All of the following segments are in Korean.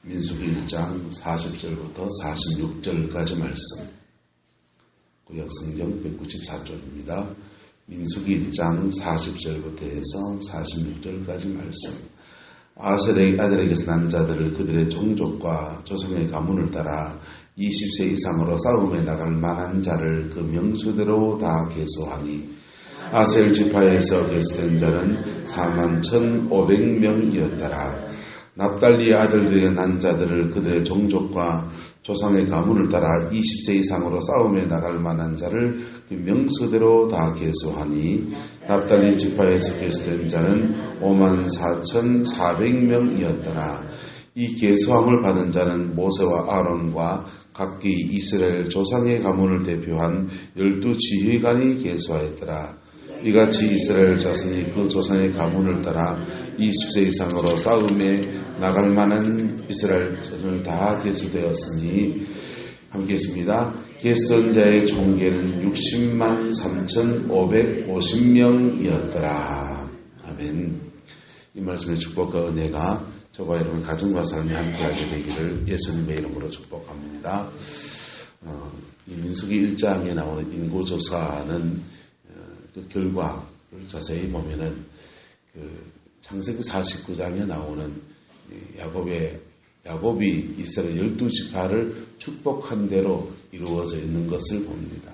민수기 1장 40절부터 46절까지 말씀. 구약성경 194쪽입니다. 민수기 1장 40절부터 해서 46절까지 말씀. 아셀의 아들에게서 난 자들을 그들의 종족과 조상의 가문을 따라 20세 이상으로 싸움에 나갈 만한 자를 그 명수대로 다 계수하니 아셀 지파에서 계수된 자는 41,500명이었더라. 납달리의 아들들에게 난 자들을 그들의 종족과 조상의 가문을 따라 20세 이상으로 싸움에 나갈 만한 자를 그 명수대로 다 계수하니 납달리 지파에서 계수된 자는 54,400명이었더라. 이 계수함을 받은 자는 모세와 아론과 각기 이스라엘 조상의 가문을 대표한 12지휘관이 계수하였더라. 이같이 이스라엘 자손이 그 조상의 가문을 따라 20세 이상으로 싸움에 나갈 만한 이스라엘 자손을 다 계수되었으니 함께 했습니다. 계수된 자의 총계는 603,550명이었더라. 아멘. 이 말씀의 축복과 은혜가 저와 여러분 가정과 삶에 함께하게 되기를 예수님의 이름으로 축복합니다. 이 민수기 1장에 나오는 인구조사는 그 결과를 자세히 보면은 창세기 49장에 나오는 야곱이 이스라엘 12지파를 축복한 대로 이루어져 있는 것을 봅니다.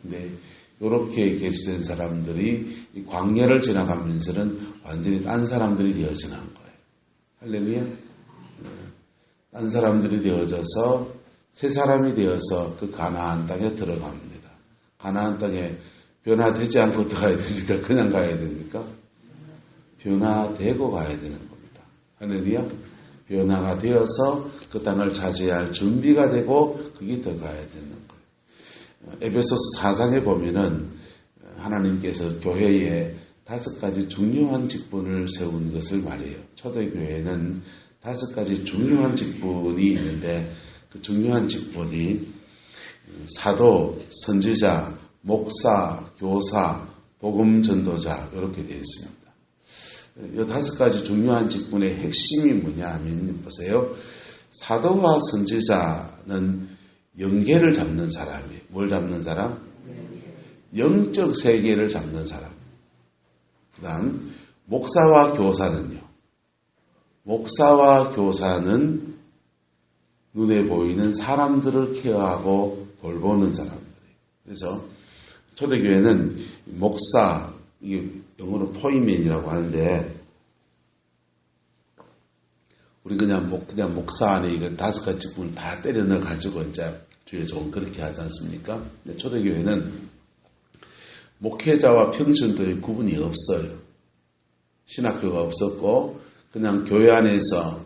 근데 이렇게 계수된 사람들이 이 광야를 지나가면서는 완전히 딴 사람들이 되어져 난 거예요. 할렐루야. 딴 사람들이 되어져서 새 사람이 되어서 그 가나안 땅에 들어갑니다. 가나안 땅에 변화되지 않고 어떻게 가야 됩니까? 그냥 가야 됩니까? 변화되고 가야 되는 겁니다. 할렐루야. 변화가 되어서 그 땅을 차지할 준비가 되고 거기 들어가야 되는 거예요. 에베소서 4장에 보면은 하나님께서 교회에 5가지 중요한 직분을 세운 것을 말해요. 초대교회는 5가지 중요한 직분이 있는데 그 중요한 직분이 사도, 선지자, 목사, 교사, 복음 전도자 이렇게 되어 있습니다. 이 5가지 중요한 직분의 핵심이 뭐냐 하면 보세요. 사도와 선지자는 영계를 잡는 사람이에요. 뭘 잡는 사람? 영적 세계를 잡는 사람. 그 다음 목사와 교사는요. 목사와 교사는 눈에 보이는 사람들을 케어하고 돌보는 사람들이에요. 그래서 초대교회는 목사, 이게 영어로 포이맨이라고 하는데 우리 그냥 목사 안에 이건 5가지 직분을 다 때려 넣어 가지고 이제 주에 조금 그렇게 하지 않습니까? 초대교회는 목회자와 평신도의 구분이 없어요. 신학교가 없었고 그냥 교회 안에서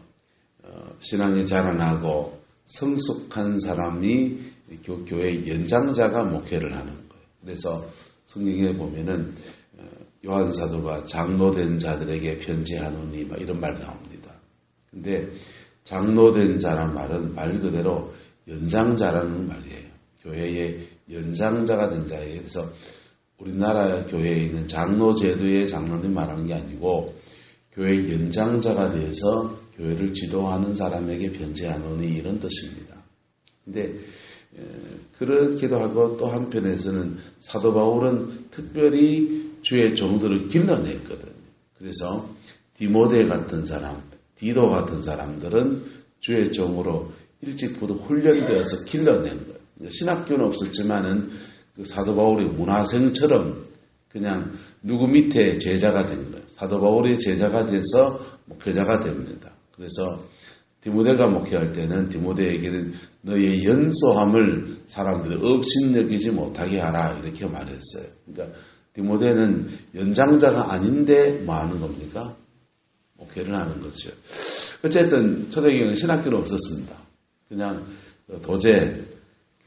신앙이 자라나고 성숙한 사람이 교회의 연장자가 목회를 하는 거예요. 그래서 성경에 보면은 요한 사도가 장로된 자들에게 편지하노니 막 이런 말 나옵니다. 근데 장로된 자란 말은 말 그대로 연장자라는 말이에요. 교회의 연장자가 된 자예요. 그래서 우리나라 교회에 있는 장로 제도의 장로님 말하는 게 아니고 교회 연장자가 돼서 교회를 지도하는 사람에게 편지하노니 이런 뜻입니다. 근데 그렇기도 하고 또 한편에서는 사도 바울은 특별히 주의 종들을 길러냈거든요. 그래서 디모데 같은 사람, 디도 같은 사람들은 주의 종으로 일찍부터 훈련되어서 길러낸 거예요. 신학교는 없었지만은 그 사도 바울의 문화생처럼 그냥 누구 밑에 제자가 된 거예요. 사도 바울의 제자가 돼서 목회자가 됩니다. 그래서 디모데가 목회할 때는 디모데에게는 너의 연소함을 사람들이 업신여기지 못하게 하라 이렇게 말했어요. 그러니까 디모데는 연장자가 아닌데 뭐 하는 겁니까? 목회를 하는 거죠. 어쨌든 초대교회는 신학교는 없었습니다. 그냥 도제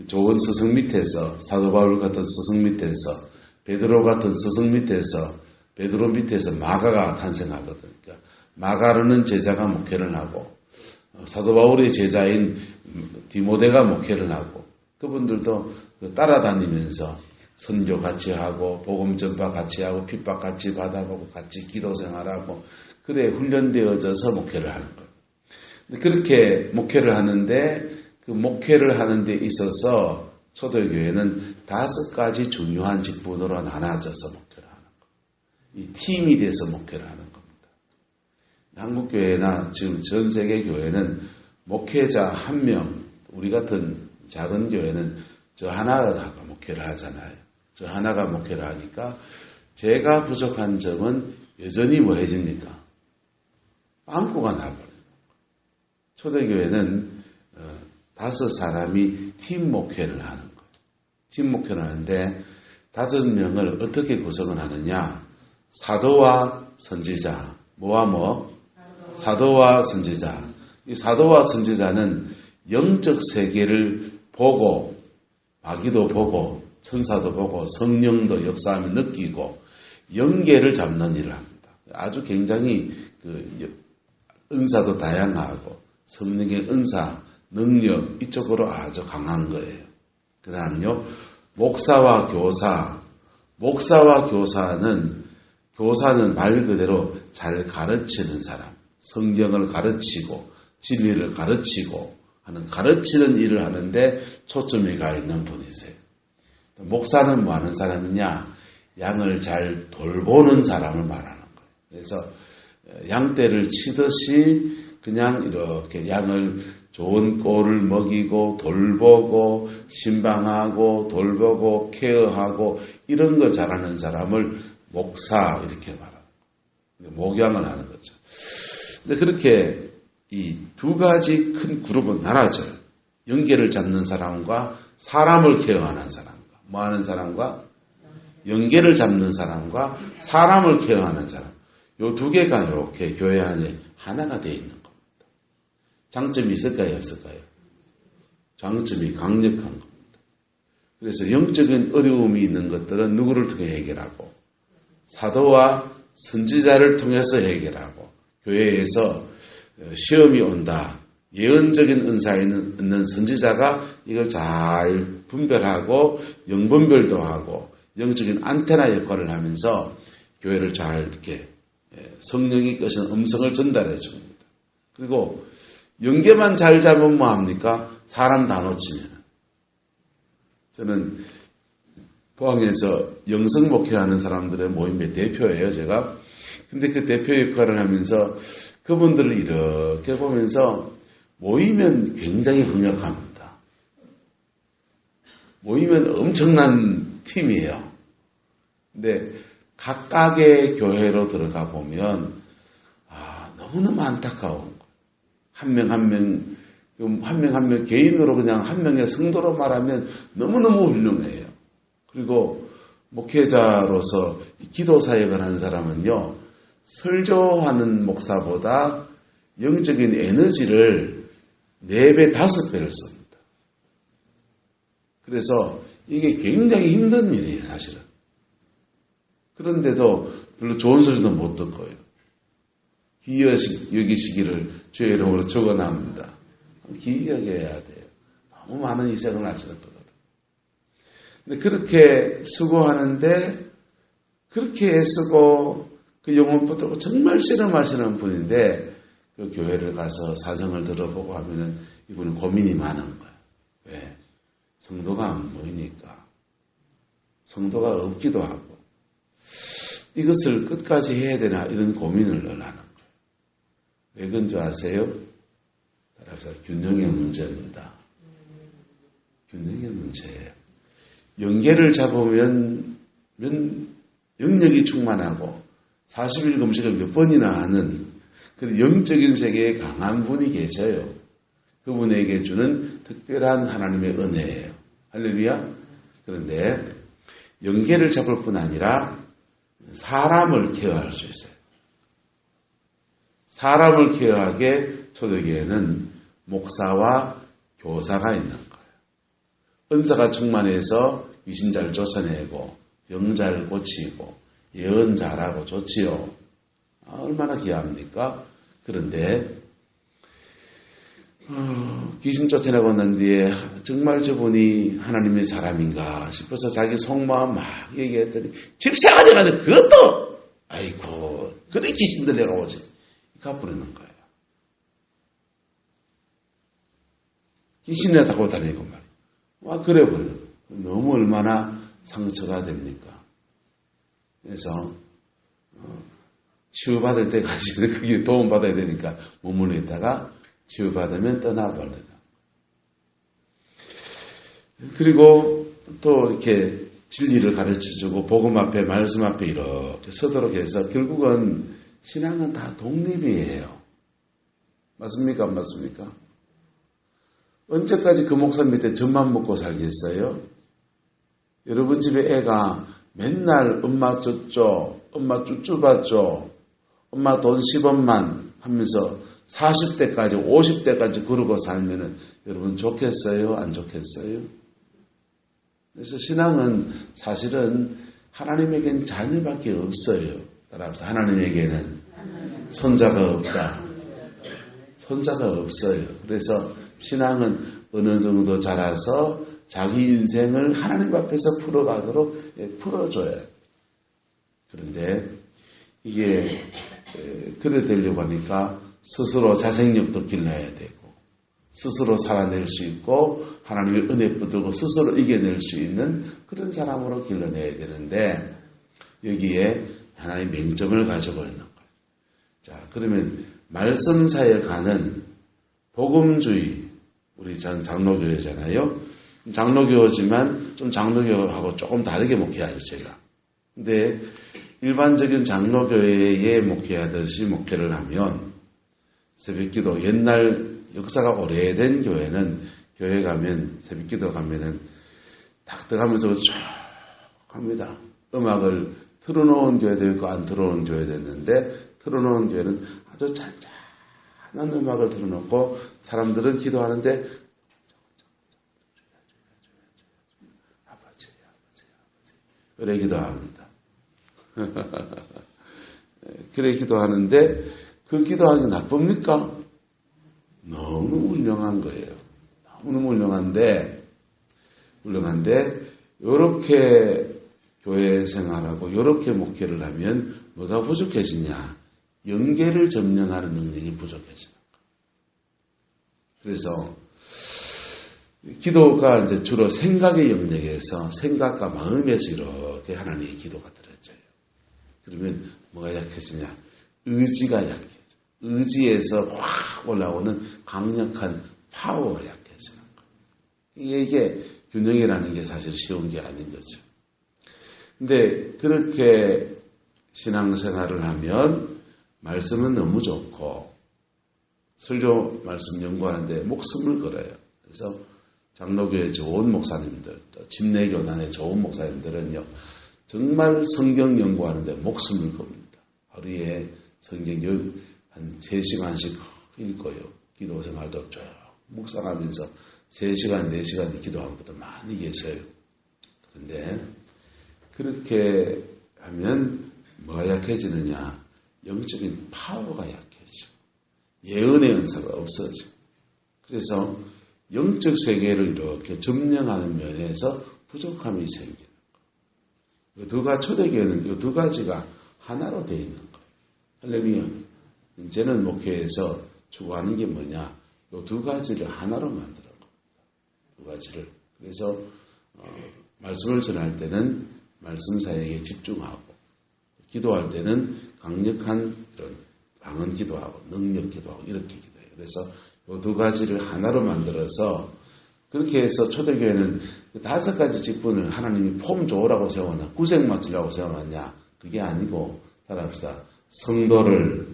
좋은 스승 밑에서 사도 바울 같은 스승 밑에서 베드로 같은 스승 밑에서 베드로 밑에서 마가가 탄생하거든요. 그러니까 마가르는 제자가 목회를 하고 사도 바울의 제자인 디모데가 목회를 하고 그분들도 따라다니면서 선교 같이 하고 복음 전파 같이 하고 핍박 같이 받아보고 같이 기도 생활하고 그래 훈련되어져서 목회를 하는 거예요. 그렇게 목회를 하는데 그 목회를 하는 데 있어서 초대교회는 5가지 중요한 직분으로 나눠져서 목회를 하는 거예요. 이 팀이 돼서 목회를 하는 겁니다. 한국교회나 지금 전 세계 교회는 목회자 한 명, 우리 같은 작은 교회는 저 하나가 목회를 하잖아요. 저 하나가 목회를 하니까 제가 부족한 점은 여전히 뭐 해집니까? 빵꾸가 나버려요. 초대교회는 5사람이 팀 목회를 하는 거예요. 팀 목회를 하는데 5명을 어떻게 구성을 하느냐? 사도와 선지자, 뭐와 뭐? 사도와 선지자. 이 사도와 선지자는 영적 세계를 보고, 마귀도 보고, 천사도 보고, 성령도 역사하며 느끼고, 영계를 잡는 일을 합니다. 아주 굉장히 은사도 다양하고, 성령의 은사, 능력, 이쪽으로 아주 강한 거예요. 그 다음요, 목사와 교사. 목사와 교사는 말 그대로 잘 가르치는 사람. 성경을 가르치고, 진리를 가르치고 하는 가르치는 일을 하는데 초점이 가 있는 분이세요. 목사는 뭐 하는 사람이냐? 양을 잘 돌보는 사람을 말하는 거예요. 그래서 양떼를 치듯이 그냥 이렇게 양을 좋은 꼴을 먹이고 돌보고 신방하고 돌보고 케어하고 이런 거 잘하는 사람을 목사 이렇게 말하는 거예요. 목양을 하는 거죠. 근데 그렇게 이 2가지 큰 그룹은 나눠져요. 영계를 잡는 사람과 사람을 케어하는 사람과 뭐 하는 사람과 영계를 잡는 사람과 사람을 케어하는 사람. 요 2개가 이렇게 교회 안에 하나가 되어 있는 겁니다. 장점이 있을까요? 없을까요? 장점이 강력한 겁니다. 그래서 영적인 어려움이 있는 것들은 누구를 통해 해결하고 사도와 선지자를 통해서 해결하고 교회에서 시험이 온다. 예언적인 은사에 있는 선지자가 이걸 잘 분별하고 영분별도 하고 영적인 안테나 역할을 하면서 교회를 잘 이렇게 성령이 끄신 음성을 전달해 줍니다. 그리고 영계만 잘 잡으면 뭐합니까? 사람 다 놓치면. 저는 포항에서 영성 목회하는 사람들의 모임의 대표예요, 제가. 근데 그 대표 역할을 하면서 그분들을 이렇게 보면서 모이면 굉장히 흥력합니다. 모이면 엄청난 팀이에요. 근데 각각의 교회로 들어가 보면 너무너무 안타까운 거예요. 한 명 한 명 개인으로 그냥 한 명의 성도로 말하면 너무너무 훌륭해요. 그리고 목회자로서 기도 사역을 하는 사람은요. 설교하는 목사보다 영적인 에너지를 4배, 5배를 씁니다. 그래서 이게 굉장히 힘든 일이에요, 사실은. 그런데도 별로 좋은 소리도 못 듣고요. 기이 여기시기를 주의 이름으로 적어납니다. 기이 여겨야 돼요. 너무 많은 희생을 하시는 거거든요. 근데 그렇게 수고하는데 그렇게 애쓰고 그 영혼 붙들고 정말 실험하시는 분인데 그 교회를 가서 사정을 들어보고 하면은 이분은 고민이 많은 거예요. 왜? 성도가 안 보이니까. 성도가 없기도 하고. 이것을 끝까지 해야 되나 이런 고민을 늘 하는 거예요. 왜 그런지 아세요? 따라서 균형의 문제입니다. 균형의 문제예요. 영계를 잡으면 영역이 충만하고 40일 금식을 몇 번이나 하는 그 영적인 세계에 강한 분이 계셔요. 그분에게 주는 특별한 하나님의 은혜예요. 할렐루야. 그런데 영계를 잡을 뿐 아니라 사람을 케어할 수 있어요. 사람을 케어하게 초대교회는 목사와 교사가 있는 거예요. 은사가 충만해서 귀신 잘 쫓아내고 병 잘 고치고 예언 잘하고 좋지요. 얼마나 귀합니까? 그런데 귀신 쫓아내고 난 뒤에 정말 저분이 하나님의 사람인가 싶어서 자기 속마음 막 얘기했더니 집사가 돼가지고 그것도 아이고 그래 귀신 들려가 오지 가버리는 거예요. 귀신에 타고 다니고 말이에요. 와, 그래 버려. 너무 얼마나 상처가 됩니까? 그래서 치유받을 때까지 거기 도움받아야 되니까 머물러 있다가 치유받으면 떠나버려요. 그리고 또 이렇게 진리를 가르쳐주고 복음 앞에 말씀 앞에 이렇게 서도록 해서 결국은 신앙은 다 독립이에요. 맞습니까? 안 맞습니까? 언제까지 그 목사 밑에 젖만 먹고 살겠어요? 여러분 집에 애가 맨날 엄마 젖줘, 엄마 쭈쭈 받줘, 엄마 돈 10원만 하면서 40대까지 50대까지 그러고 살면은 여러분 좋겠어요? 안 좋겠어요? 그래서 신앙은 사실은 하나님에게는 자녀밖에 없어요. 따라서 하나님에게는 손자가 없다. 손자가 없어요. 그래서 신앙은 어느 정도 자라서 자기 인생을 하나님 앞에서 풀어가도록 풀어줘야 해요. 그런데 이게 그래 되려고 하니까 스스로 자생력도 길러야 되고 스스로 살아낼 수 있고 하나님의 은혜 붙들고 스스로 이겨낼 수 있는 그런 사람으로 길러내야 되는데 여기에 하나의 맹점을 가지고 있는 거예요. 자, 그러면 말씀사에 가는 복음주의, 우리 장로교회잖아요. 장로교지만 좀 장로교하고 조금 다르게 목회하죠, 제가. 근데 일반적인 장로교회에 목회하듯이 목회를 하면 새벽기도 옛날 역사가 오래된 교회는 교회 가면 새벽기도 가면은 탁탁하면서 쭉 합니다. 음악을 틀어놓은 교회도 있고 안 틀어놓은 교회도 있는데 틀어놓은 교회는 아주 잔잔한 음악을 틀어놓고 사람들은 기도하는데 아버지 그래 기도합니다. 그래 기도하는데 그 기도하기 나쁩니까? 너무 훌륭한 거예요. 너무 훌륭한데 이렇게 교회 생활하고 이렇게 목회를 하면 뭐가 부족해지냐? 영계를 점령하는 능력이 부족해지는 거예요. 그래서 기도가 이제 주로 생각의 영역에서 생각과 마음에서 이렇게 하나님의 기도가 들어져요. 그러면 뭐가 약해지냐? 의지가 약해져. 의지에서 확 올라오는 강력한 파워가 약해지는 거예요. 이게 균형이라는 게 사실 쉬운 게 아닌 거죠. 근데 그렇게 신앙생활을 하면 말씀은 너무 좋고 설교 말씀 연구하는데 목숨을 걸어요. 그래서 장로교회 좋은 목사님들, 또 집내교단의 좋은 목사님들은요, 정말 성경 연구하는데 목숨을 겁니다. 하루에 성경 한 3시간씩 읽고요. 기도 생활도 쭉 묵상하면서 3시간, 4시간 기도하는 분도 많이 계셔요. 그런데 그렇게 하면 뭐가 약해지느냐? 영적인 파워가 약해져. 예언의 은사가 없어져. 그래서 영적 세계를 이렇게 점령하는 면에서 부족함이 생기는 거예요. 초대교회는 이 두 가지가 하나로 되어 있는 거예요. 할렐루야. 이제는 목회에서 추구하는 게 뭐냐? 이 두 가지를 하나로 만들어 겁니다. 두 가지를. 그래서 말씀을 전할 때는 말씀 사역에 집중하고 기도할 때는 강력한 이런 방언 기도하고 능력 기도하고 이렇게 기도해요. 그래서 이 두 가지를 하나로 만들어서 그렇게 해서 초대교회는 5가지 직분을 하나님이 폼 좋으라고 세워놨냐, 구색 맞추려고 세워놨냐? 그게 아니고 따라합시다. 성도를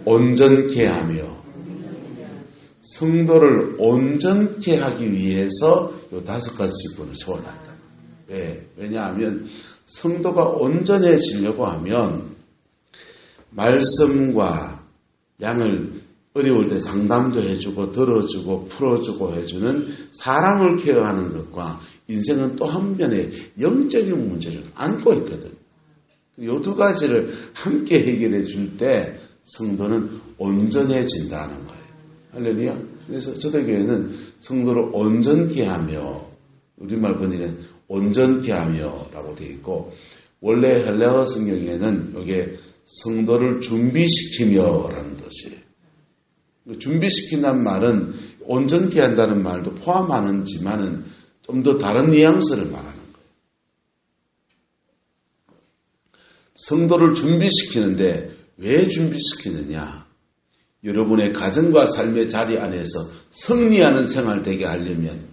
온전케 하며 성도를 온전케 하기 위해서 이 5가지 직분을 세워놨다. 왜? 왜냐하면 성도가 온전해지려고 하면 말씀과 양을 어려울 때 상담도 해주고 들어주고 풀어주고 해주는 사람을 케어하는 것과 인생은 또 한편에 영적인 문제를 안고 있거든. 이 2가지를 함께 해결해 줄 때 성도는 온전해진다는 거예요. 할렐루야. 그래서 초대교회는 성도를 온전케 하며, 우리말 번역은 온전케 하며 라고 되어 있고, 원래 헬라어 성경에는 이게 성도를 준비시키며 라는 뜻이에요. 준비시킨다는 말은 온전케 한다는 말도 포함하는지만은 좀 더 다른 뉘앙스를 말하는 거예요. 성도를 준비시키는데 왜 준비시키느냐? 여러분의 가정과 삶의 자리 안에서 승리하는 생활 되게 하려면,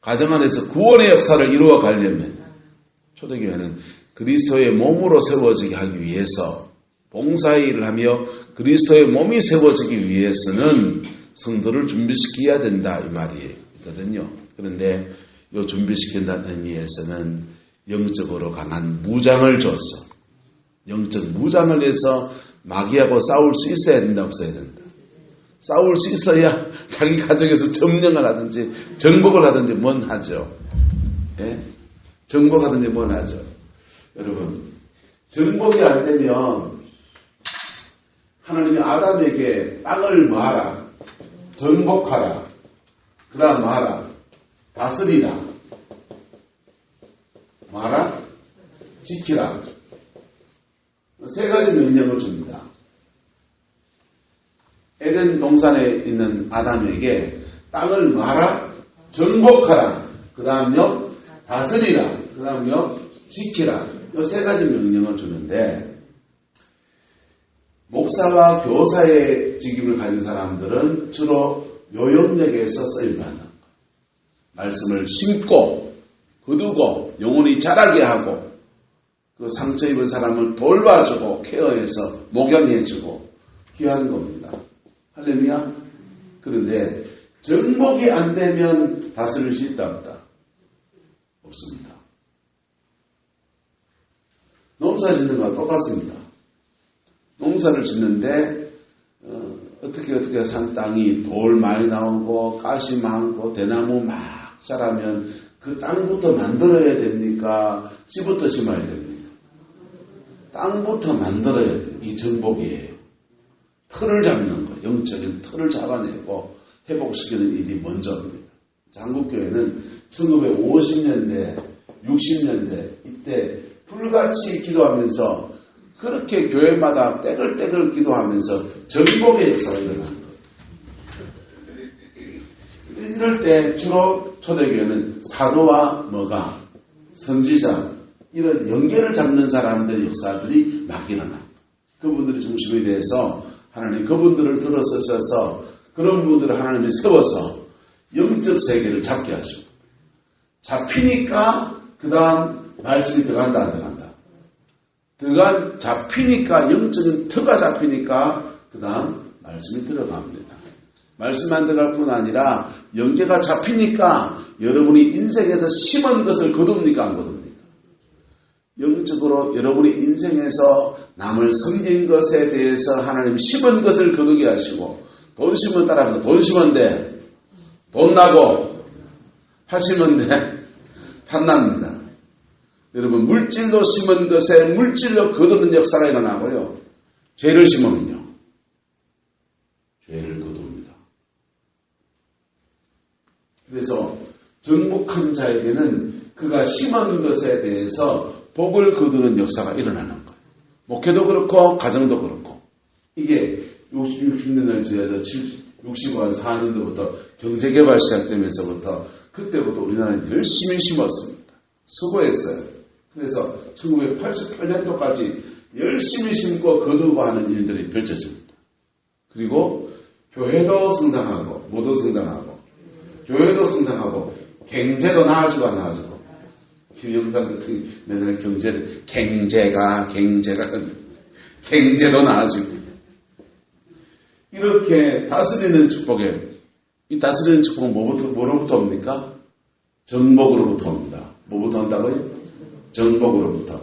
가정 안에서 구원의 역사를 이루어 가려면, 초대교회는 그리스도의 몸으로 세워지게 하기 위해서, 봉사의 일을 하며 그리스도의 몸이 세워지기 위해서는 성도를 준비시켜야 된다, 이 말이거든요. 그런데 이 준비시킨다는 의미에서는 영적으로 강한 무장을 줘서, 영적 무장을 해서 마귀하고 싸울 수 있어야 된다, 없어야 된다. 싸울 수 있어야 자기 가정에서 점령을 하든지 정복을 하든지 뭔 하죠. 예? 정복하든지 뭔 하죠. 여러분, 정복이 안 되면 하나님이 아담에게 땅을 뭐하라? 정복하라. 그 다음 뭐하라? 다스리라. 뭐하라? 지키라. 세 가지 명령을 줍니다. 에덴 동산에 있는 아담에게 땅을 뭐하라? 정복하라. 그 다음요, 다스리라. 그 다음요, 지키라. 이 세 가지 명령을 주는데, 목사와 교사의 직임을 가진 사람들은 주로 요 영역에서 쓰임받는 거예요. 말씀을 심고, 거두고, 영혼이 자라게 하고, 그 상처 입은 사람을 돌봐주고, 케어해서 목양해주고, 귀한 겁니다. 할렐루야? 그런데 정복이 안 되면 다스릴 수 있다, 없다? 없습니다. 농사 짓는 거와 똑같습니다. 농사를 짓는데 어떻게 산 땅이 돌 많이 나오고 가시 많고 대나무 막 자라면 그 땅부터 만들어야 됩니까? 씨부터 심어야 됩니까? 땅부터 만들어야 돼요. 이 정복이에요. 틀을 잡는 거, 영적인 틀을 잡아내고 회복시키는 일이 먼저입니다. 한국교회는 1950년대, 60년대 이때 불같이 기도하면서 그렇게 교회마다 떼글떼글 기도하면서 정복의 역사가 일어난 거예요. 이럴 때 주로 초대교회는 사도와 뭐가 선지자 이런 연계를 잡는 사람들의 역사들이 막 일어난 거예요. 그분들이 중심이 돼서 하나님 그분들을 들어서셔서 그런 분들을 하나님이 세워서 영적 세계를 잡게 하시고 잡히니까 그 다음 말씀이 들어간다 안 들어간다. 잡히니까 영적인 터가 잡히니까 그 다음 말씀이 들어갑니다. 말씀 안 들어갈 뿐 아니라 영계가 잡히니까 여러분이 인생에서 심은 것을 거둡니까 안 거둡니까? 영적으로 여러분이 인생에서 남을 섬긴 것에 대해서 하나님 심은 것을 거두게 하시고 돈 심은 따라서 돈 심은 데 돈 나고 파 심은 데 팥납니다. 여러분 물질로 심은 것에 물질로 거두는 역사가 일어나고요. 죄를 심으면요. 죄를 거둡니다. 그래서 정복한 자에게는 그가 심은 것에 대해서 복을 거두는 역사가 일어나는 거예요. 목회도 그렇고 가정도 그렇고 이게 60년을 지어서 65한 4년도부터 경제개발 시작되면서부터 그때부터 우리나라는 열심히 심었습니다. 수고했어요. 그래서 1988년도까지 열심히 심고 거두고 하는 일들이 펼쳐집니다. 그리고 교회도 성장하고 모두 성장하고 교회도 성장하고 경제도 나아지고 안 나아지고 김영삼 같은 맨날 경제도 나아지고 이렇게 다스리는 축복에 이 다스리는 축복은 뭐로부터 옵니까? 정복으로부터 옵니다. 뭐부터 온다고요? 정복으로부터.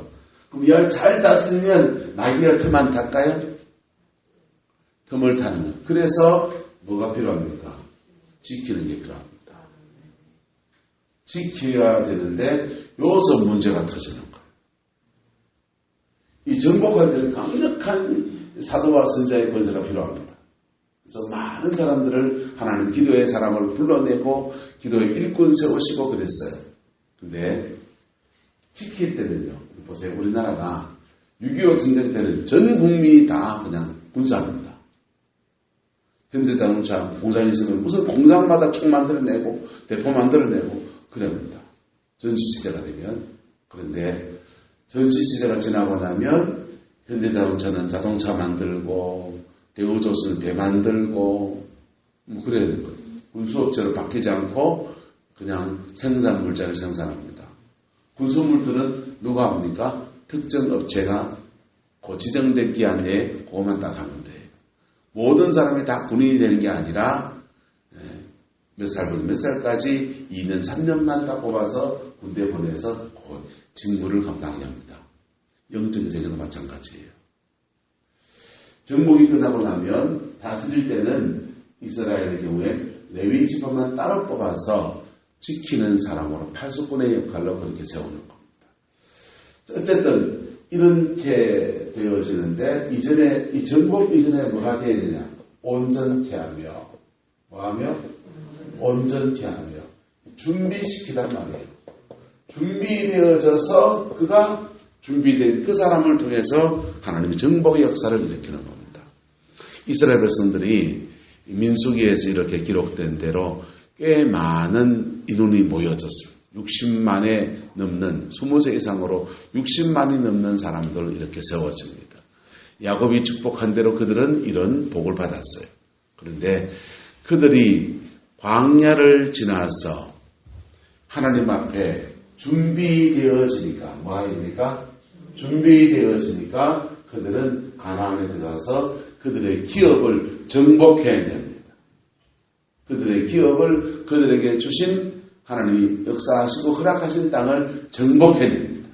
그럼 이걸 잘 다스리면 마귀가 틈만 탈까요? 틈을 타는 거. 그래서 뭐가 필요합니까? 지키는 게 필요합니다. 지켜야 되는데 여기서 문제가 터지는 거예요. 이 정복할 때는 강력한 사도와 선자의 권세가 필요합니다. 그래서 많은 사람들을 하나님 기도의 사람을 불러내고 기도의 일꾼 세우시고 그랬어요. 근데 지킬 때는요. 보세요. 우리나라가 6.25 전쟁 때는 전 국민이 다 그냥 군사합니다. 현대자동차 공장이 있으면 무슨 공장마다 총 만들어내고 대포 만들어내고 그럽니다. 전시시대가 되면. 그런데 전시시대가 지나고 나면 현대자동차는 자동차 만들고 대우조선은 배 만들고 뭐 그래야 될 거예요. 군수업체로 바뀌지 않고 그냥 생산 물자를 생산합니다. 군수물들은 누가 합니까? 특정 업체가 그 지정된 기한 내에 그것만 딱 하면 돼요. 모든 사람이 다 군인이 되는 게 아니라 몇 살부터 몇 살까지 2년, 3년만 딱 뽑아서 군대 보내서 그 직무를 감당하게 합니다. 영적인 세계도 마찬가지예요. 정복이 끝나고 나면 다스릴 때는 이스라엘의 경우에 레위 지파만 따로 뽑아서 지키는 사람으로 파수꾼의 역할로 그렇게 세우는 겁니다. 어쨌든 이렇게 되어지는데 이전에 이 정복 이전에 뭐가 되어야 되냐? 온전케 하며 뭐하며? 온전케 하며 준비시키단 말이에요. 준비되어져서 그가 준비된 그 사람을 통해서 하나님의 정복의 역사를 일으키는 겁니다. 이스라엘 백성들이 민수기에서 이렇게 기록된 대로 꽤 많은 인원이 모여졌습니다. 60만에 넘는 20세 이상으로 60만이 넘는 사람들 이렇게 세워집니다. 야곱이 축복한 대로 그들은 이런 복을 받았어요. 그런데 그들이 광야를 지나서 하나님 앞에 준비되어지니까 뭐하니까 준비되어지니까 그들은 가나안에 들어가서 그들의 기업을 정복해야 됩니다. 그들의 기업을 그들에게 주신 하나님이 역사하시고 허락하신 땅을 정복해야 됩니다.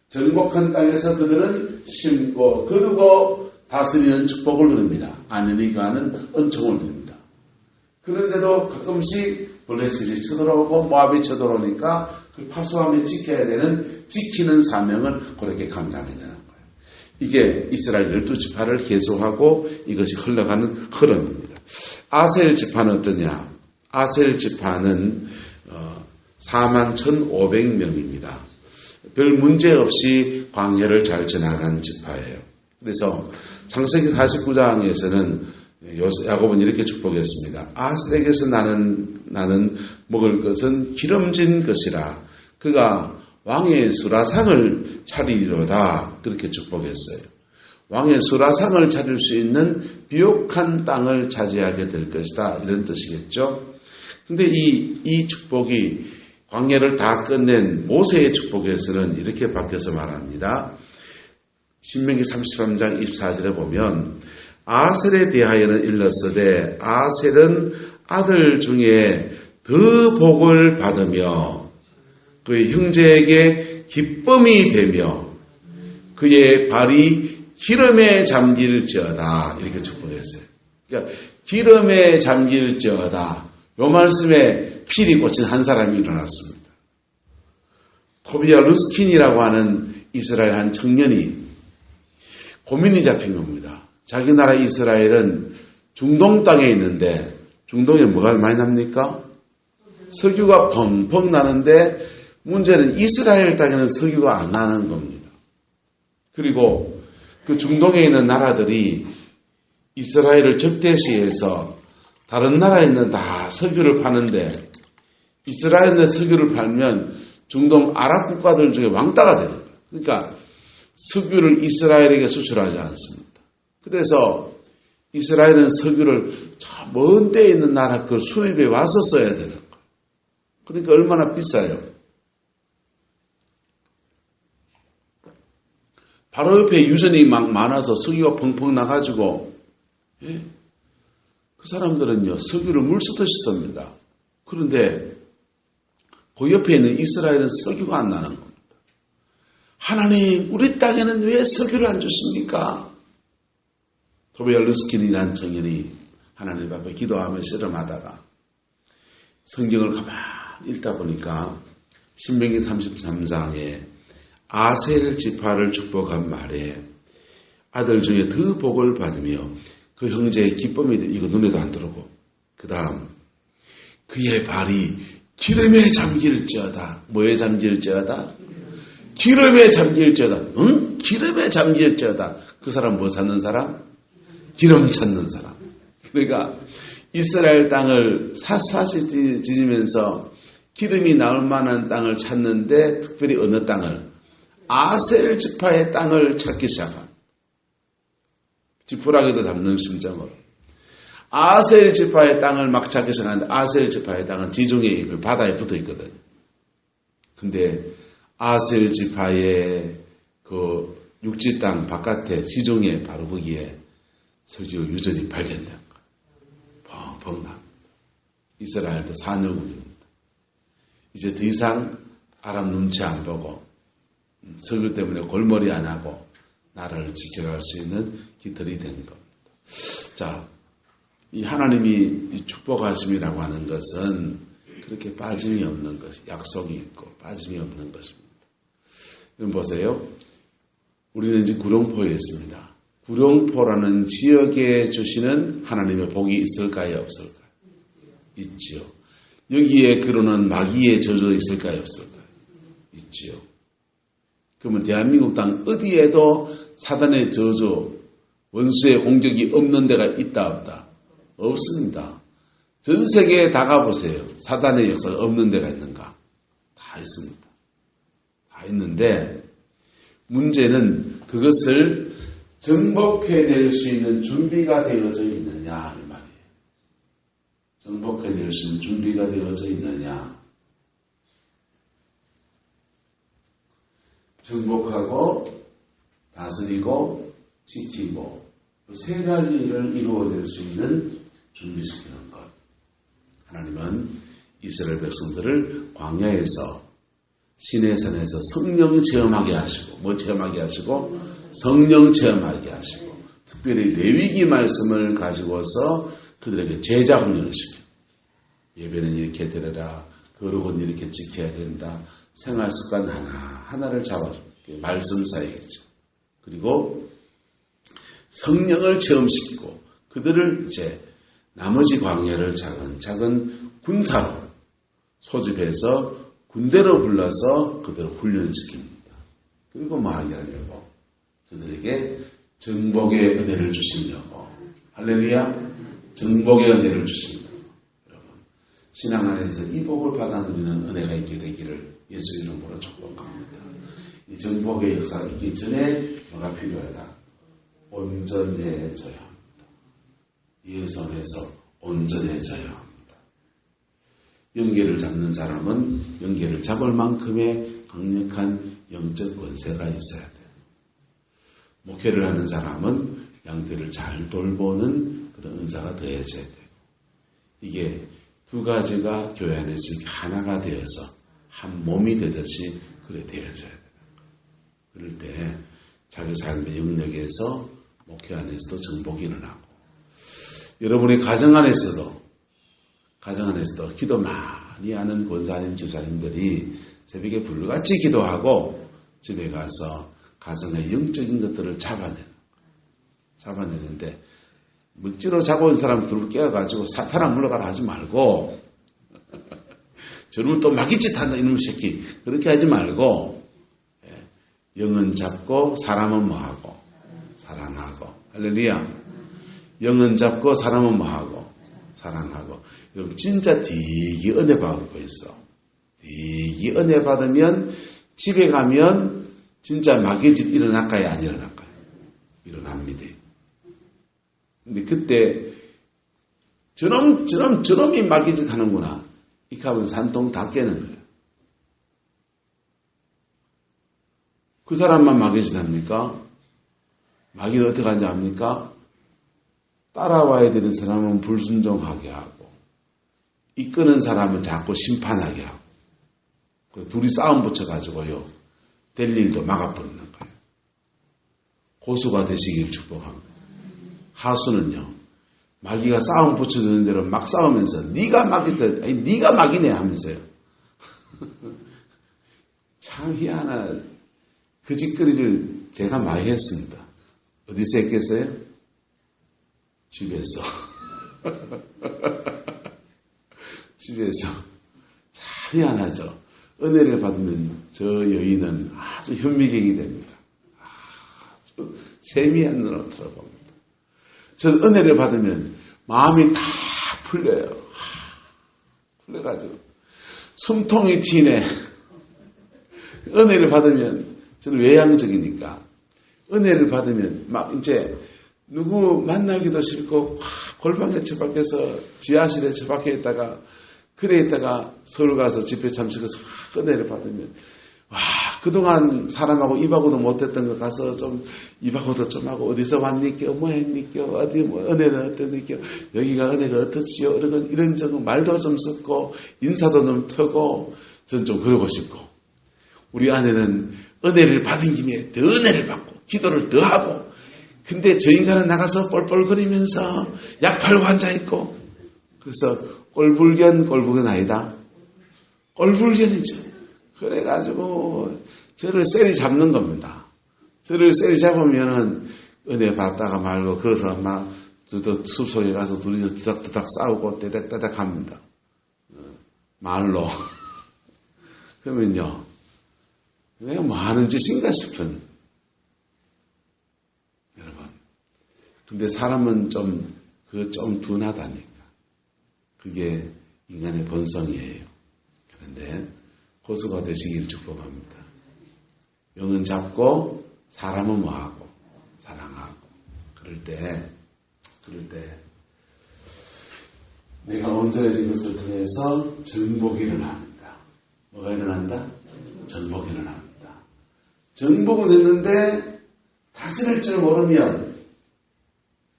정복한 땅에서 그들은 심고 거두고 다스리는 축복을 누립니다. 안연히 가는 은총을 누립니다. 그런데도 가끔씩 블레셋이 쳐들어오고 모압이 쳐들어오니까 그 파수함에 지켜야 되는 지키는 사명을 그렇게 감당해야 되는 거예요. 이게 이스라엘 12지파를 계속하고 이것이 흘러가는 흐름입니다. 아셀 지파는 어떠냐? 아셀 지파는 41,500명입니다. 별 문제 없이 광야를 잘 지나간 지파예요. 그래서 창세기 49장에서는 야곱은 이렇게 축복했습니다. 아셀에게서 나는 먹을 것은 기름진 것이라 그가 왕의 수라상을 차리리로다 그렇게 축복했어요. 왕의 수라상을 차릴 수 있는 비옥한 땅을 차지하게 될 것이다 이런 뜻이겠죠. 근데 이 축복이 광야를 다 끝낸 모세의 축복에서는 이렇게 바뀌어서 말합니다. 신명기 33장 24절에 보면 아셀에 대하여는 일렀으되 아셀은 아들 중에 더 복을 받으며 그의 형제에게 기쁨이 되며 그의 발이 기름에 잠길지어다 이렇게 축복했어요. 그러니까 기름에 잠길지어다 이 말씀에 필이 꽂힌 한 사람이 일어났습니다. 토비아 루스킨이라고 하는 이스라엘 한 청년이 고민이 잡힌 겁니다. 자기 나라 이스라엘은 중동 땅에 있는데 중동에 뭐가 많이 납니까? 석유가 펑펑 나는데 문제는 이스라엘 땅에는 석유가 안 나는 겁니다. 그리고 그 중동에 있는 나라들이 이스라엘을 적대시해서 다른 나라에 있는 다 석유를 파는데 이스라엘에 석유를 팔면 중동 아랍 국가들 중에 왕따가 되는 거예요. 그러니까 석유를 이스라엘에게 수출하지 않습니다. 그래서 이스라엘은 석유를 저 먼 데에 있는 나라 그 수입에 와서 써야 되는 거예요. 그러니까 얼마나 비싸요. 바로 옆에 유전이 막 많아서 석유가 펑펑 나가지고 그 사람들은요 석유를 물 쓰듯이 씁니다. 그런데 그 옆에 있는 이스라엘은 석유가 안 나는 겁니다. 하나님 우리 땅에는 왜 석유를 안 주십니까? 토비아 루스킨이라는 청년이 하나님 앞에 기도하며 씨름하다가 성경을 가만히 읽다 보니까 신명기 33장에 아셀 지파를 축복한 말에 아들 중에 더 복을 받으며 그 형제의 기쁨이 이거 눈에도 안 들어오고 그 다음 그의 발이 기름에 잠길지어다. 뭐에 잠길지어다? 기름에 잠길지어다. 응? 기름에 잠길지어다. 그 사람 뭐 찾는 사람? 기름 찾는 사람. 그러니까 이스라엘 땅을 샅샅이 뒤지면서 기름이 나올 만한 땅을 찾는데 특별히 어느 땅을? 아셀 지파의 땅을 찾기 시작한. 지푸라기도 잡는 심정으로. 아셀 지파의 땅을 막 찾기 시작하는데 아셀 지파의 땅은 지중해 그 바다에 붙어 있거든. 근데 아셀 지파의 그 육지 땅 바깥에 지중해 바로 거기에 석유 유전이 발견된 거야. 펑펑 납니다. 이스라엘도 산유국입니다. 이제 더 이상 아람 눈치 안 보고 석유 때문에 골머리 안 하고 나라를 지켜갈 수 있는 깃털이 된 겁니다. 자, 이 하나님이 축복하심이라고 하는 것은 그렇게 빠짐이 없는 것, 약속이 있고 빠짐이 없는 것입니다. 여러분 보세요. 우리는 이제 구룡포에 있습니다. 구룡포라는 지역에 주시는 하나님의 복이 있을까요, 없을까요? 있지요. 여기에 그러는 마귀의 저주 있을까요, 없을까요? 있지요. 그러면 대한민국 땅 어디에도 사단의 저주, 원수의 공격이 없는 데가 있다, 없다? 없습니다. 전 세계에 다 가보세요. 사단의 역사가 없는 데가 있는가? 다 있습니다. 다 있는데 문제는 그것을 정복해낼 수 있는 준비가 되어져 있느냐 이 말이에요. 정복해낼 수 있는 준비가 되어져 있느냐. 정복하고 다스리고 지키고 세 가지를 이루어낼 수 있는 준비시키는 것. 하나님은 이스라엘 백성들을 광야에서 시내산에서 성령 체험하게 하시고 뭐 체험하게 하시고 성령 체험하게 하시고 특별히 레위기 말씀을 가지고서 그들에게 제자 훈련을 시켜요. 예배는 이렇게 드려라. 거룩은 이렇게 지켜야 된다. 생활 습관 하나를 잡아줘요. 말씀 사이겠죠. 그리고 성령을 체험시키고 그들을 이제 나머지 광야를 작은 군사로 소집해서 군대로 불러서 그들을 훈련시킵니다. 그리고 뭐 하게 하려고? 그들에게 정복의 은혜를 주시려고. 할렐루야. 정복의 은혜를 주시려고. 여러분, 신앙 안에서 이 복을 받아 누리는 은혜가 있게 되기를 예수 이름으로 축복합니다. 이 정복의 역사가 있기 전에 뭐가 필요하다? 온전해져야 합니다. 예수 안에서 온전해져야 합니다. 영계를 잡는 사람은 영계를 잡을 만큼의 강력한 영적 권세가 있어야 돼요. 목회를 하는 사람은 양떼를 잘 돌보는 그런 은사가 더해져야 돼요. 이게 두 가지가 교회 안에서 하나가 되어서 한 몸이 되듯이 그래 되어져야 돼요. 그럴 때 자기 삶의 영역에서 목회 안에서도 정복이 일어나고 여러분의 가정 안에서도 기도 많이 하는 권사님, 집사님들이 새벽에 불같이 기도하고 집에 가서 가정의 영적인 것들을 잡아내는데 억지로 잡아온 사람 둘을 깨워가지고 사탄아 물러가라 하지 말고 저놈을 또 마귀짓 한다 이놈의 새끼 그렇게 하지 말고 영은 잡고 사람은 뭐하고 사랑하고 할렐루야. 영은 잡고 사람은 뭐하고 사랑하고. 여러분 진짜 되게 은혜 받고 있어. 되게 은혜 받으면 집에 가면 진짜 마귀짓 일어날까요? 안 일어날까요? 일어납니다. 근데 그때 저놈이 마귀짓 하는구나. 이렇게 하면 산통 다 깨는 거예요. 그 사람만 마귀짓 합니까? 마귀는 어떻게 하는지 압니까? 따라와야 되는 사람은 불순종하게 하고 이끄는 사람은 자꾸 심판하게 하고 둘이 싸움 붙여가지고요. 될 일도 막아버리는 거예요. 고수가 되시길 축복합니다. 하수는요. 마귀가 싸움 붙여주는 대로 막 싸우면서 네가 마귀다, 아니 네가 마귀네 하면서요. 참 희한한 그 짓거리를 제가 많이 했습니다. 어디서 했겠어요? 집에서. 집에서. 참 희한하죠. 은혜를 받으면 저 여인은 아주 현미경이 됩니다. 아주 세미한 눈으로 들어봅니다. 저 은혜를 받으면 마음이 다 풀려요. 풀려가지고 숨통이 튀네. 은혜를 받으면 저는 외향적이니까 은혜를 받으면 막 이제 누구 만나기도 싫고 골방에 처박혀서 지하실에 처박혀 있다가 그래 있다가 서울 가서 집회 참석해서 은혜를 받으면 와 그동안 사람하고 입하고도 못했던 거 가서 좀 입하고도 좀 하고 어디서 왔니껴 뭐 했니껴 어디 뭐 은혜는 어떠니껴 여기가 은혜가 어떻지요 이런 저런 말도 좀 섞고 인사도 좀 터고 전 좀 그러고 싶고 우리 아내는 은혜를 받은 김에 더 은혜를 받고 기도를 더 하고 근데 저 인간은 나가서 뻘뻘거리면서 약 팔고 앉아있고 그래서 꼴불견 아니다. 꼴불견이죠. 그래가지고 저를 셀이 잡는 겁니다. 저를 셀이 잡으면은 은혜 받다가 말고 거기서 막 숲속에 가서 둘이서 두닥두닥 싸우고 떼닥떼닥 합니다. 말로. 그러면요. 내가 뭐 하는 짓인가 싶은. 여러분. 근데 사람은 좀 둔하다니까. 그게 인간의 본성이에요. 그런데 고수가 되시기를 축복합니다. 영은 잡고 사람은 뭐하고 사랑하고 그럴 때 내가 온전해진 것을 통해서 정복이 일어납니다. 뭐가 일어난다? 정복이 일어납니다. 정복은 했는데 다스릴 줄 모르면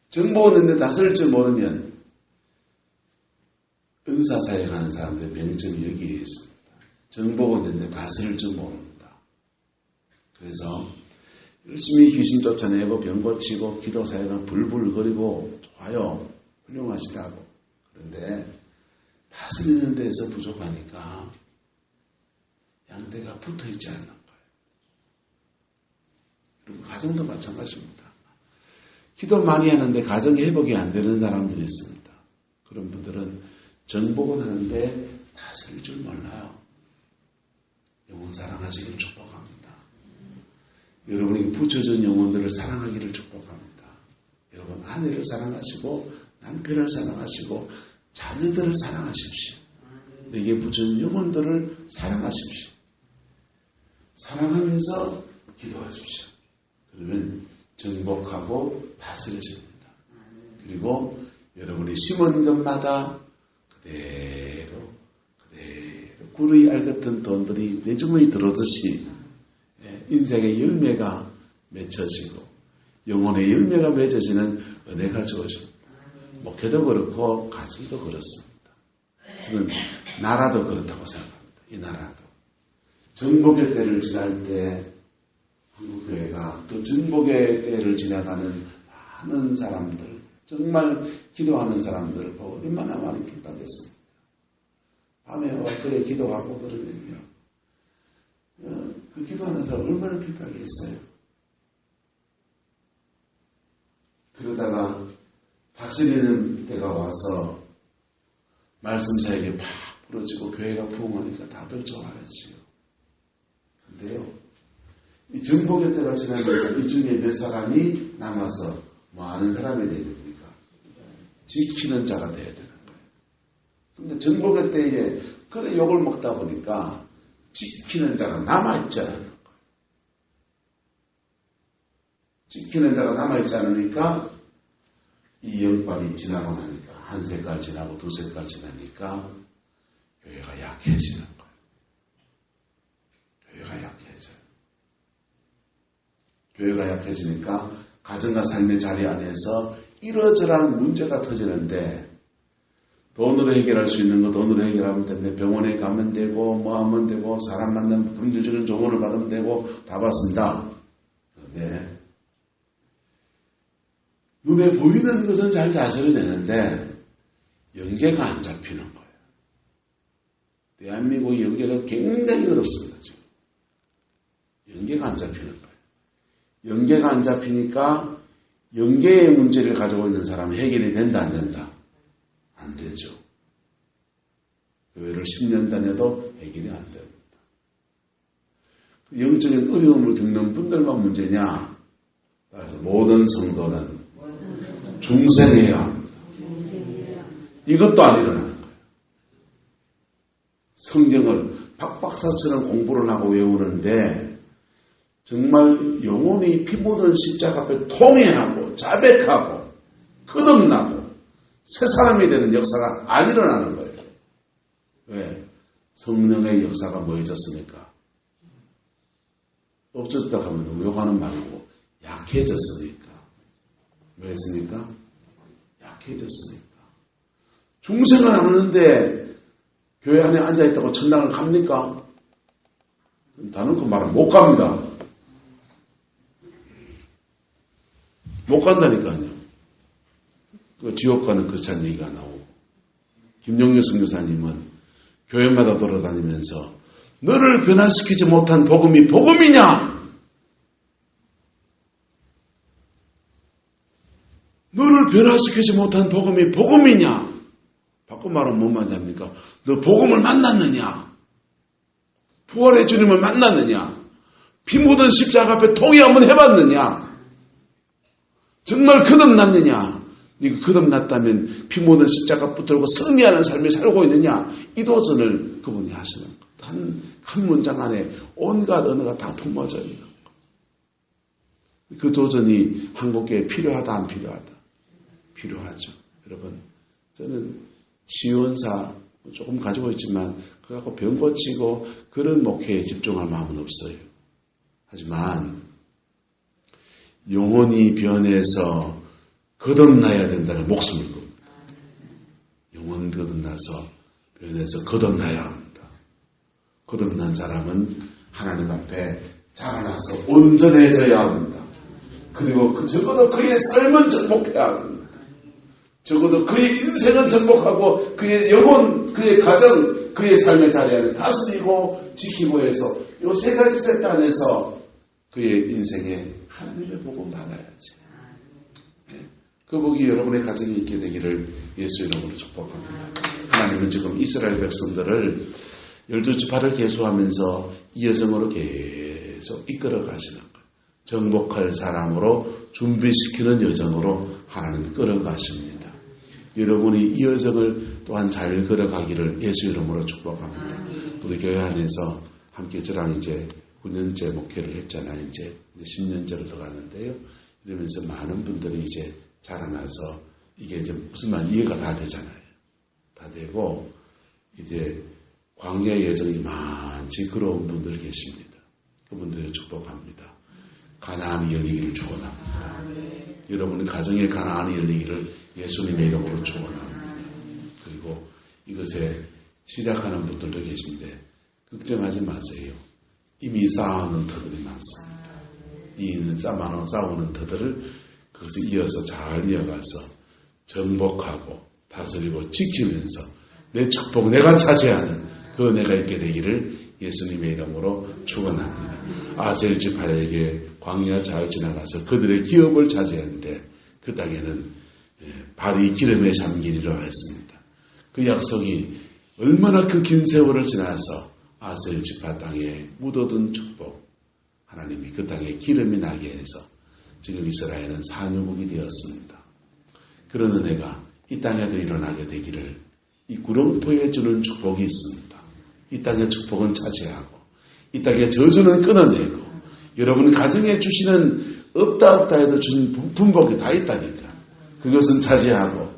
정복은 했는데 다스릴 줄 모르면 은사사에 가는 사람들의 병점이 여기에 있습니다. 정복은 했는데 다스릴 줄 모릅니다. 그래서 열심히 귀신 쫓아내고 병 고치고 기도사회가 불불거리고 좋아요. 훌륭하시다고. 그런데 다스리는 데서 부족하니까 양대가 붙어있지 않는 거예요. 그리고 가정도 마찬가지입니다. 기도 많이 하는데 가정이 회복이 안 되는 사람들이 있습니다. 그런 분들은 정복은 하는데 다스릴 줄 몰라요. 영혼 사랑하시기를 축복합니다. 여러분이 붙여준 영혼들을 사랑하기를 축복합니다. 여러분 아내를 사랑하시고 남편을 사랑하시고 자녀들을 사랑하십시오. 내게 붙여준 영혼들을 사랑하십시오. 사랑하면서 기도하십시오. 그러면 정복하고 다스려집니다. 그리고 여러분이 심은 것마다 그대로 꿀의 알 같은 돈들이 내 주머니 들어오듯이 인생의 열매가 맺혀지고 영혼의 열매가 맺어지는 은혜가 주어집니다. 목회도 그렇고 가정도 그렇습니다. 저는 나라도 그렇다고 생각합니다. 이 나라도. 정복의 때를 지날 때 한국교회가 그 정복의 때를 지나가는 많은 사람들 정말 기도하는 사람들을 보고 얼마나 많이 기뻐하겠습니까? 밤에 와 그래 기도하고 그러면요. 그 기도하는 사람 얼마나 핍박했어요. 그러다가 다스리는 때가 와서 말씀사에게 팍 부러지고 교회가 부흥하니까 다들 좋아하지요. 근데요. 이 정복의 때가 지나면서 이 중에 몇 사람이 남아서 뭐 하는 사람이 돼야 됩니까? 지키는 자가 돼야 되는 거예요. 근데 정복의 때에 그래 욕을 먹다 보니까 지키는 자가 남아있지 않은 거예요. 지키는 자가 남아있지 않으니까 이 영빨이 지나고 나니까 한 색깔 지나고 두 색깔 지나니까 교회가 약해지는 거예요. 교회가 약해져요. 교회가 약해지니까 가정과 삶의 자리 안에서 이러저러한 문제가 터지는데 돈으로 해결할 수 있는 거 돈으로 해결하면 되는데 병원에 가면 되고 뭐 하면 되고 사람 만나면 분들주는 조언을 받으면 되고 다 받습니다. 그런데 눈에 보이는 것은 잘 다스려야 되는데 연계가 안 잡히는 거예요. 대한민국 연계가 굉장히 어렵습니다. 지금. 연계가 안 잡히는 거예요. 연계가 안 잡히니까 연계의 문제를 가지고 있는 사람은 해결이 된다 안 된다? 안 되죠. 교회를 10년 다녀도 해결이 안 됩니다. 영적인 어려움을 겪는 분들만 문제냐? 따라서 모든 성도는 중생해야 합니다. 이것도 안 일어나는 거예요. 성경을 박박사처럼 공부를 하고 외우는데 정말 영혼이 피 묻은 십자가 앞에 통회하고 자백하고 거듭나고 새 사람이 되는 역사가 안 일어나는 거예요. 왜? 성령의 역사가 뭐해졌습니까? 없어졌다 하면 의욕하는 말고 약해졌으니까. 왜 했습니까? 약해졌으니까. 중생을 안 하는데 교회 안에 앉아있다고 천당을 갑니까? 다른 거 말은 못 갑니다. 못 간다니까요. 그 지옥 가는 그렇지 않은 얘기가 나오고. 김용규 선교사님은 교회마다 돌아다니면서 너를 변화시키지 못한 복음이 복음이냐? 너를 변화시키지 못한 복음이 복음이냐? 바꿔 말하면 뭔 말입니까? 너 복음을 만났느냐? 부활의 주님을 만났느냐? 피 묻은 십자가 앞에 통회 한번 해봤느냐? 정말 거듭났느냐? 네가 거듭났다면 피 묻은 십자가 붙들고 승리하는 삶을 살고 있느냐? 이 도전을 그분이 하시는 것. 한 문장 안에 온갖 언어가 다 품어져 있는 것. 그 도전이 한국교회에 필요하다 안 필요하다? 필요하죠. 여러분, 저는 시원사 조금 가지고 있지만 그거 갖고 병 고치고 그런 목회에 집중할 마음은 없어요. 하지만 영혼이 변해서 거듭나야 된다는 목숨을 겁니다. 영혼 거듭나서 변해서 거듭나야 합니다. 거듭난 사람은 하나님 앞에 자라나서 온전해져야 합니다. 그리고 적어도 그의 삶은 정복해야 합니다. 적어도 그의 인생은 정복하고 그의 영혼, 그의 가정, 그의 삶의 자리를 다스리고 지키고 해서 이 세 가지 세트 안에서 그의 인생에 하나님의 복을 받아야지. 그 복이 여러분의 가정에 있게 되기를 예수 이름으로 축복합니다. 하나님은 지금 이스라엘 백성들을 12지파를 계수하면서 이 여정으로 계속 이끌어 가시는 거예요. 정복할 사람으로 준비시키는 여정으로 하나님 끌어가십니다. 여러분이 이 여정을 또한 잘 걸어가기를 예수 이름으로 축복합니다. 우리 교회 안에서 함께 저랑 이제 9년째 목회를 했잖아요. 이제 10년째로 들어가는데요. 이러면서 많은 분들이 이제 자라나서 이게 이제 무슨 말 이해가 다 되잖아요. 다 되고 이제 광야의 여정이 많이 걸어온 분들 계십니다. 그분들을 축복합니다. 가나안이 열리기를 축원합니다. 여러분의 가정의 가나안이 열리기를 예수님의 이름으로 축원합니다. 그리고 이것에 시작하는 분들도 계신데 걱정하지 마세요. 이미 쌓아놓은 터들이 많습니다. 이 쌓아놓은 터들을 그것을 이어서 잘 이어가서 정복하고 다스리고 지키면서 내 축복 내가 차지하는 그 은혜가 있게 되기를 예수님의 이름으로 축원합니다. 아셀 지파에게 광야 잘 지나가서 그들의 기업을 차지했는데 그 땅에는 발이 기름에 잠기리라 했습니다. 그 약속이 얼마나 그 긴 세월을 지나서 아셀 지파 땅에 묻어둔 축복, 하나님이 그 땅에 기름이 나게 해서 지금 이스라엘은 산유국이 되었습니다. 그런 은혜가 이 땅에도 일어나게 되기를 이 구렁포에 주는 축복이 있습니다. 이 땅의 축복은 차지하고 이 땅의 저주는 끊어내고 여러분 가정에 주시는 없다 해도 주는 분복이 다 있다니까. 그것은 차지하고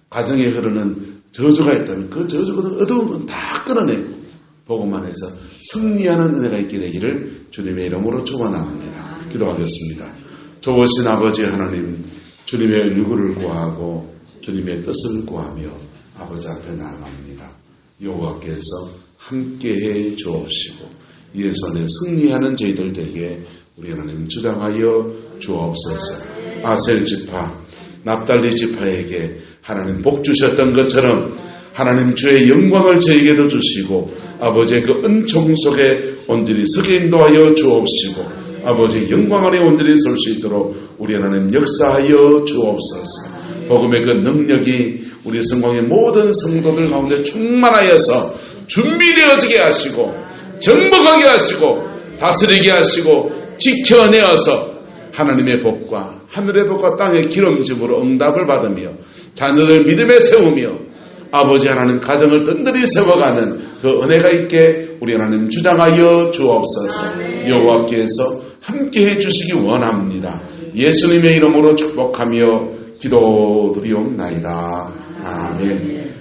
가정에 흐르는 저주가 있다면 그 저주가 어두운 건 다 끊어내고 복음만 해서 승리하는 은혜가 있게 되기를 주님의 이름으로 축원합니다. 기도하겠습니다. 좋으신 아버지 하나님, 주님의 얼굴을 구하고 주님의 뜻을 구하며 아버지 앞에 나아갑니다. 여호와께서 함께해 주옵시고 이에 손에 승리하는 저희들 되게 우리 하나님 주장하여 주옵소서. 아셀 지파, 납달리 지파에게 하나님 복 주셨던 것처럼 하나님 주의 영광을 저에게도 주시고 아버지의 그 은총 속에 온전히 서게 인도하여 주옵시고 아버지의 영광 안에 온전히 설 수 있도록 우리 하나님 역사하여 주옵소서. 복음의 그 능력이 우리 성공의 모든 성도들 가운데 충만하여서 준비되어지게 하시고 정복하게 하시고 다스리게 하시고 지켜내어서 하나님의 복과 하늘의 복과 땅의 기름짐으로 응답을 받으며 자녀들 믿음에 세우며 아버지 하나님 가정을 든든히 세워가는 그 은혜가 있게 우리 하나님 주장하여 주옵소서. 여호와께서 함께해 주시기 원합니다. 예수님의 이름으로 축복하며 기도드리옵나이다. 아멘.